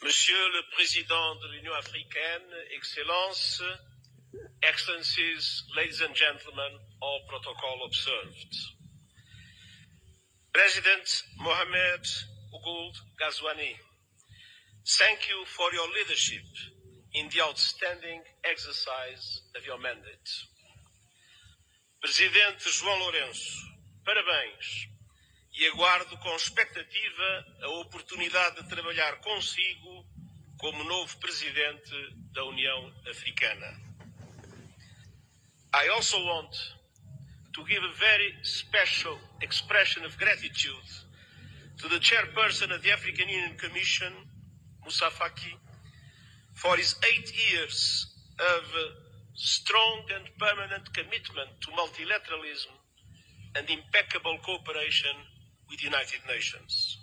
Monsieur le Président de l'Union africaine, Excellences, Excellencies, ladies and gentlemen, all protocol observed. President Mohamed Ould Ghazouani, thank you for your leadership in the outstanding exercise of your mandate. Presidente João Lourenço, parabéns e aguardo com expectativa a oportunidade de trabalhar consigo como novo Presidente da União Africana. I also want to give a very special expression of gratitude to the Chairperson of the African Union Commission, Moussa Faki, for his 8 years of strong and permanent commitment to multilateralism and impeccable cooperation with the United Nations.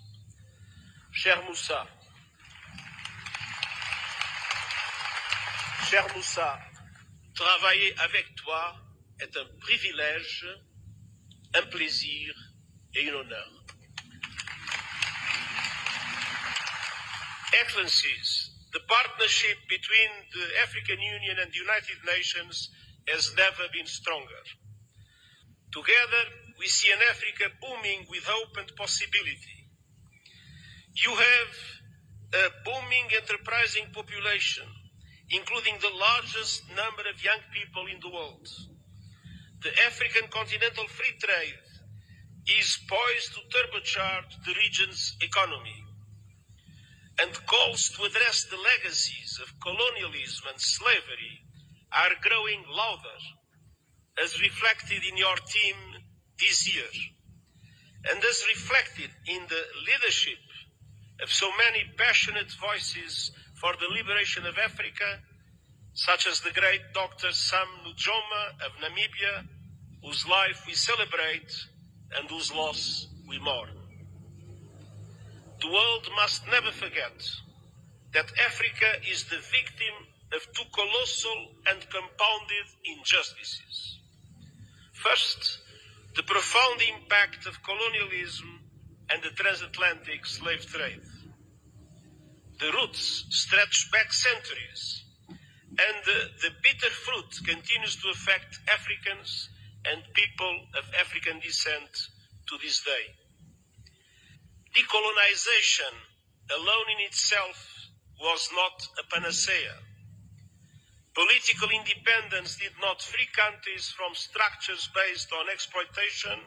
Cher Moussa, travailler avec toi est un privilège, un plaisir et un honneur. Excellencies, the partnership between the African Union and the United Nations has never been stronger. Together, we see an Africa booming with hope and possibility. You have a booming, enterprising population, including the largest number of young people in the world. The African continental free trade is poised to turbocharge the region's economy, and calls to address the legacies of colonialism and slavery are growing louder, as reflected in your team this year, and as reflected in the leadership of so many passionate voices for the liberation of Africa, such as the great Dr. Sam Nujoma of Namibia, whose life we celebrate and whose loss we mourn. The world must never forget that Africa is the victim of two colossal and compounded injustices. First, the profound impact of colonialism and the transatlantic slave trade. The roots stretch back centuries, and the bitter fruit continues to affect Africans and people of African descent to this day. Decolonization alone in itself was not a panacea. Political independence did not free countries from structures based on exploitation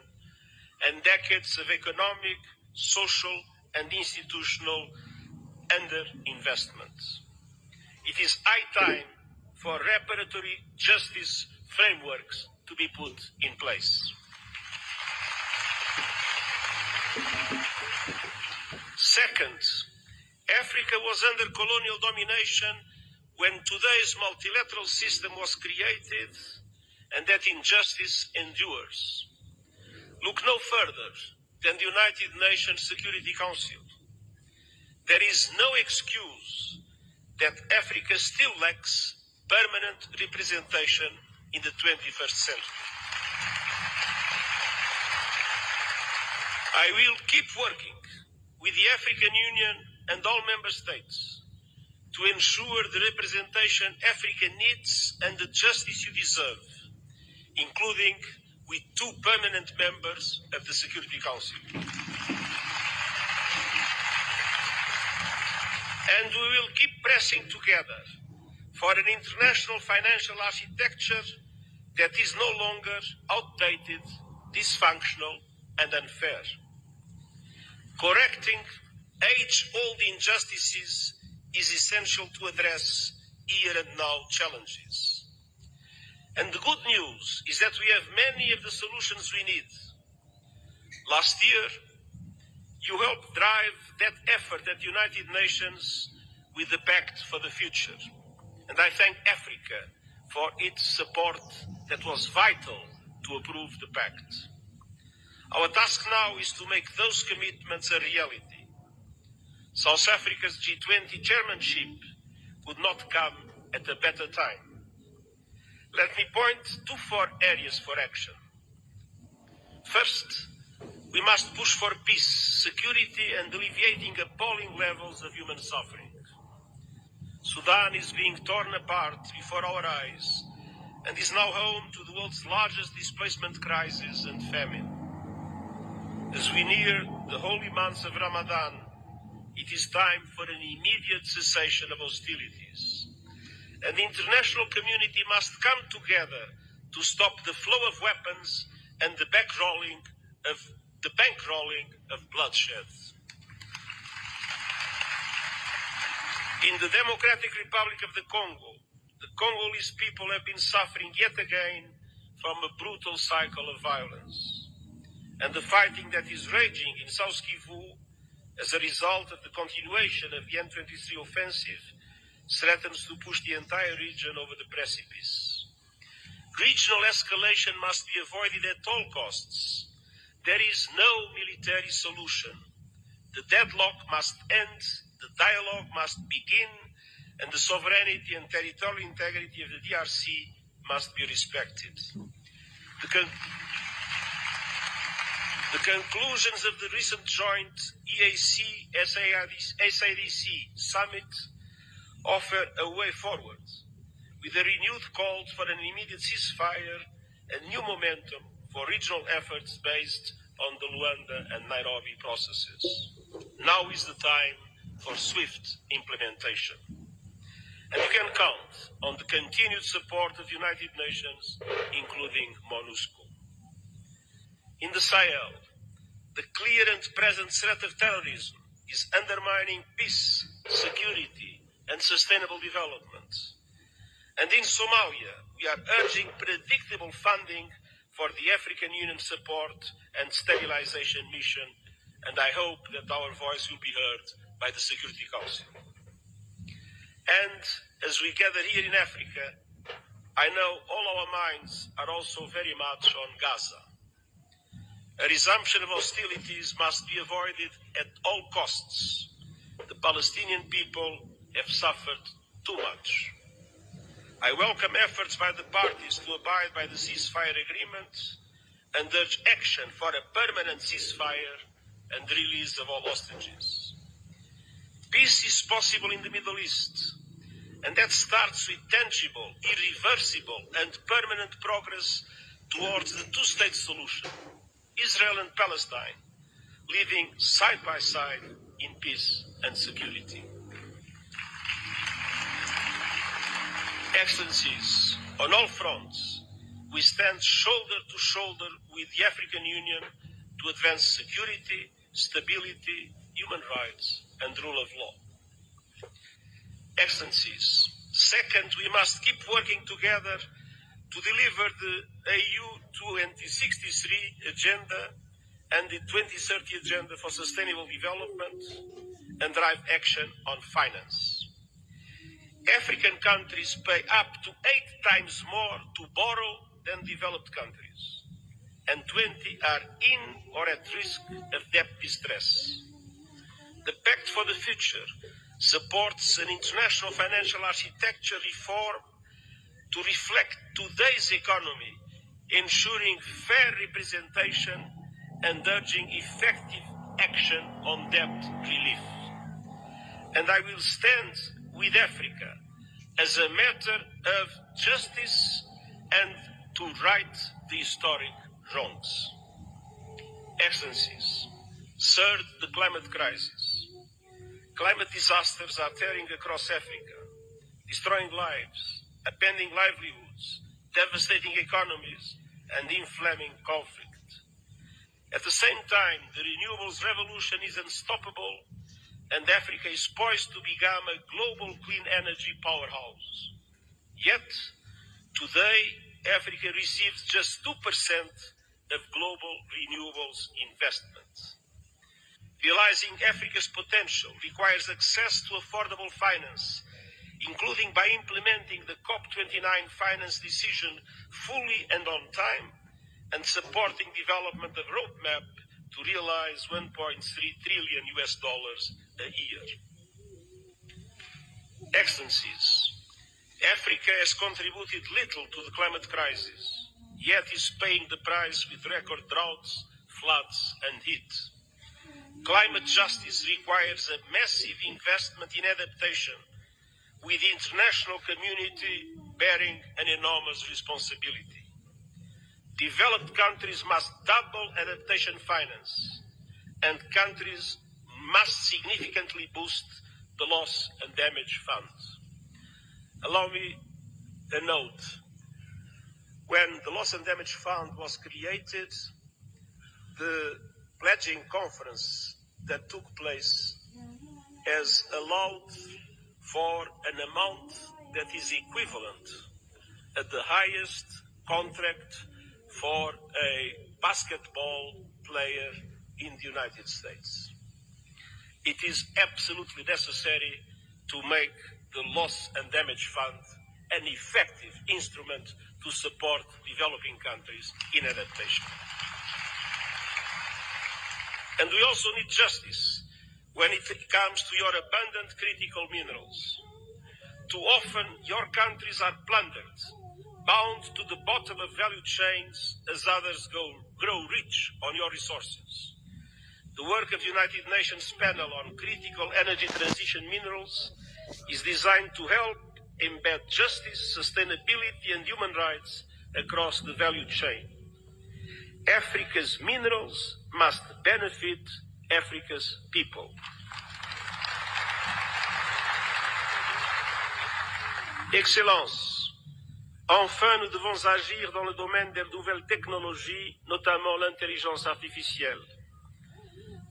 and decades of economic, social, and institutional underinvestment. It is high time for reparatory justice frameworks to be put in place. Second, Africa was under colonial domination when today's multilateral system was created, and that injustice endures. Look no further than the United Nations Security Council. There is no excuse that Africa still lacks permanent representation in the 21st century. I will keep working with the African Union and all member states to ensure the representation Africa needs and the justice you deserve, including with 2 permanent members of the Security Council. And we will keep pressing together for an international financial architecture that is no longer outdated, dysfunctional, and unfair. Correcting age-old injustices is essential to address here and now challenges. And the good news is that we have many of the solutions we need. Last year, you helped drive that effort at the United Nations with the Pact for the Future. And I thank Africa for its support that was vital to approve the Pact. Our task now is to make those commitments a reality. South Africa's G20 chairmanship could not come at a better time. Let me point to 4 areas for action. First, we must push for peace, security, and alleviating appalling levels of human suffering. Sudan is being torn apart before our eyes and is now home to the world's largest displacement crisis and famine. As we near the holy months of Ramadan, it is time for an immediate cessation of hostilities. And the international community must come together to stop the flow of weapons and the bankrolling of bloodshed. In the Democratic Republic of the Congo, the Congolese people have been suffering yet again from a brutal cycle of violence. And the fighting that is raging in South Kivu as a result of the continuation of the M23 offensive threatens to push the entire region over the precipice. Regional escalation must be avoided at all costs. There is no military solution. The deadlock must end, the dialogue must begin, and the sovereignty and territorial integrity of the DRC must be respected. The conclusions of the recent joint EAC-SADC summit offer a way forward, with a renewed call for an immediate ceasefire and new momentum for regional efforts based on the Luanda and Nairobi processes. Now is the time for swift implementation. And you can count on the continued support of the United Nations, including MONUSCO. In the Sahel, the clear and present threat of terrorism is undermining peace, security, and sustainable development. And in Somalia, we are urging predictable funding for the African Union support and stabilization mission, and I hope that our voice will be heard by the Security Council. And as we gather here in Africa, I know all our minds are also very much on Gaza. A resumption of hostilities must be avoided at all costs. The Palestinian people have suffered too much. I welcome efforts by the parties to abide by the ceasefire agreement and urge action for a permanent ceasefire and the release of all hostages. Peace is possible in the Middle East, and that starts with tangible, irreversible, and permanent progress towards the two-state solution. Israel and Palestine, living side by side in peace and security. Excellencies, on all fronts, we stand shoulder to shoulder with the African Union to advance security, stability, human rights, and rule of law. Excellencies, second, we must keep working together to deliver the AU 2063 agenda and the 2030 agenda for sustainable development and drive action on finance. African countries pay up to 8 times more to borrow than developed countries, and 20 are in or at risk of debt distress. The Pact for the Future supports an international financial architecture reform to reflect today's economy, ensuring fair representation and urging effective action on debt relief. And I will stand with Africa as a matter of justice and to right the historic wrongs. Excellencies, third, the climate crisis. Climate disasters are tearing across Africa, destroying lives, upending livelihoods, devastating economies, and inflaming conflict. At the same time, the renewables revolution is unstoppable, and Africa is poised to become a global clean energy powerhouse. Yet, today, Africa receives just 2% of global renewables investment. Realizing Africa's potential requires access to affordable finance, including by implementing the COP29 finance decision fully and on time, and supporting development of roadmap to realize $1.3 trillion a year. Excellencies, Africa has contributed little to the climate crisis, yet is paying the price with record droughts, floods, and heat. Climate justice requires a massive investment in adaptation, with the international community bearing an enormous responsibility. Developed countries must double adaptation finance, and countries must significantly boost the loss and damage funds. Allow me a note. When the Loss and Damage Fund was created, the pledging conference that took place has allowed for an amount that is equivalent at the highest contract for a basketball player in the United States. It is absolutely necessary to make the Loss and Damage Fund an effective instrument to support developing countries in adaptation. And we also need justice when it comes to your abundant critical minerals. Too often, your countries are plundered, bound to the bottom of value chains as others grow rich on your resources. The work of the United Nations Panel on Critical Energy Transition Minerals is designed to help embed justice, sustainability, and human rights across the value chain. Africa's minerals must benefit Africa's people. Excellences, enfin, nous devons agir dans le domaine des nouvelles technologies, notamment l'intelligence artificielle.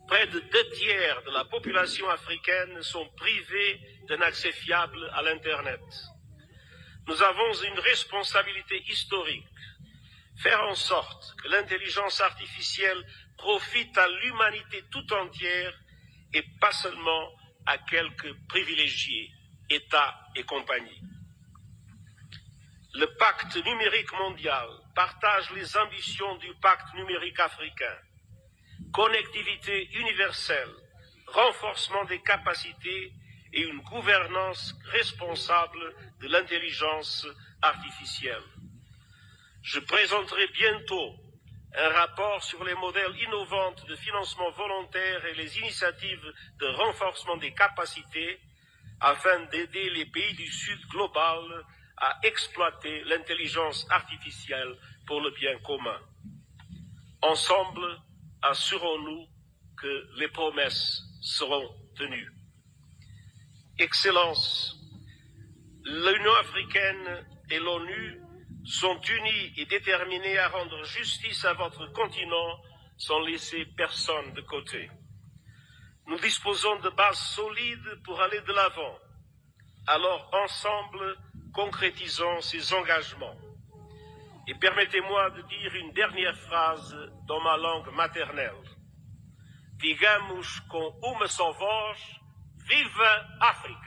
Près de 2/3 de la population africaine sont privés d'un accès fiable à l'Internet. Nous avons une responsabilité historique, faire en sorte que l'intelligence artificielle profite à l'humanité tout entière et pas seulement à quelques privilégiés, États et compagnie. Le pacte numérique mondial partage les ambitions du pacte numérique africain. Connectivité universelle, renforcement des capacités et une gouvernance responsable de l'intelligence artificielle. Je présenterai bientôt un rapport sur les modèles innovants de financement volontaire et les initiatives de renforcement des capacités afin d'aider les pays du Sud global à exploiter l'intelligence artificielle pour le bien commun. Ensemble, assurons-nous que les promesses seront tenues. Excellences, l'Union africaine et l'ONU sont unis et déterminés à rendre justice à votre continent sans laisser personne de côté. Nous disposons de bases solides pour aller de l'avant. Alors, ensemble, concrétisons ces engagements. Et permettez-moi de dire une dernière phrase dans ma langue maternelle. Digamos com uma só voz, viva África!